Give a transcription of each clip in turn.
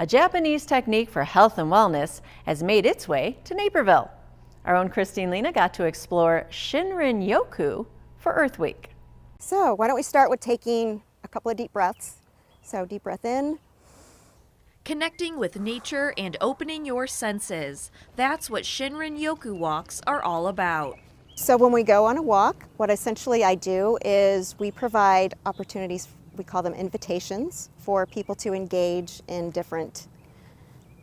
A Japanese technique for health and wellness has made its way to Naperville. Our own Christine Lena got to explore Shinrin-yoku for Earth Week. So why don't we start with taking a couple of deep breaths. So deep breath in. Connecting with nature and opening your senses. That's what Shinrin-yoku Walks are all about. So when we go on a walk, what essentially I do is we provide opportunities, we call them invitations, for people to engage in different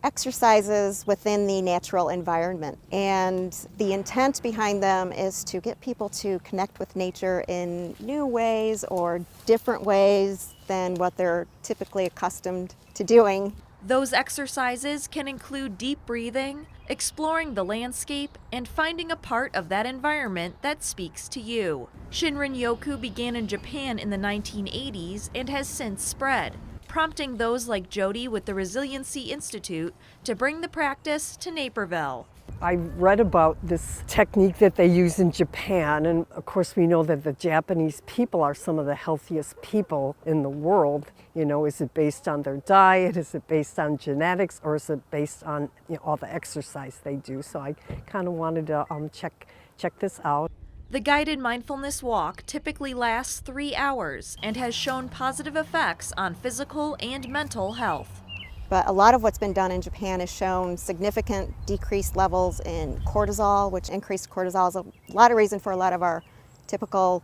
exercises within the natural environment. And the intent behind them is to get people to connect with nature in new ways or different ways than what they're typically accustomed to doing. Those exercises can include deep breathing, exploring the landscape, and finding a part of that environment that speaks to you. Shinrin-yoku began in Japan in the 1980s and has since spread, prompting those like Jodi with the Resiliency Institute to bring the practice to Naperville. I read about this technique that they use in Japan, and of course we know that the Japanese people are some of the healthiest people in the world. You know, is it based on their diet? Is it based on genetics? Or is it based on all the exercise they do? So I kind of wanted to check this out. The guided mindfulness walk typically lasts 3 hours and has shown positive effects on physical and mental health. But a lot of what's been done in Japan has shown significant decreased levels in cortisol, which increased cortisol is a lot of reason for a lot of our typical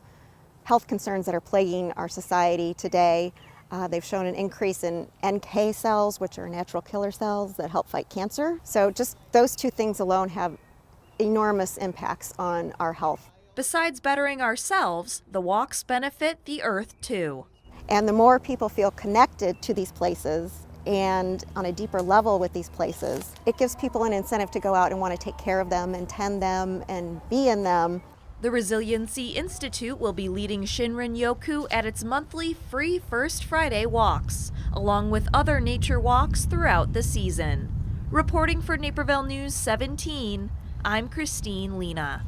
health concerns that are plaguing our society today. They've shown an increase in NK cells, which are natural killer cells that help fight cancer. So just those two things alone have enormous impacts on our health. Besides bettering ourselves, the walks benefit the earth too. And the more people feel connected to these places and on a deeper level with these places, it gives people an incentive to go out and want to take care of them and tend them and be in them. The Resiliency Institute will be leading Shinrin-yoku at its monthly free First Friday walks, along with other nature walks throughout the season. Reporting for Naperville News 17, I'm Christine Lena.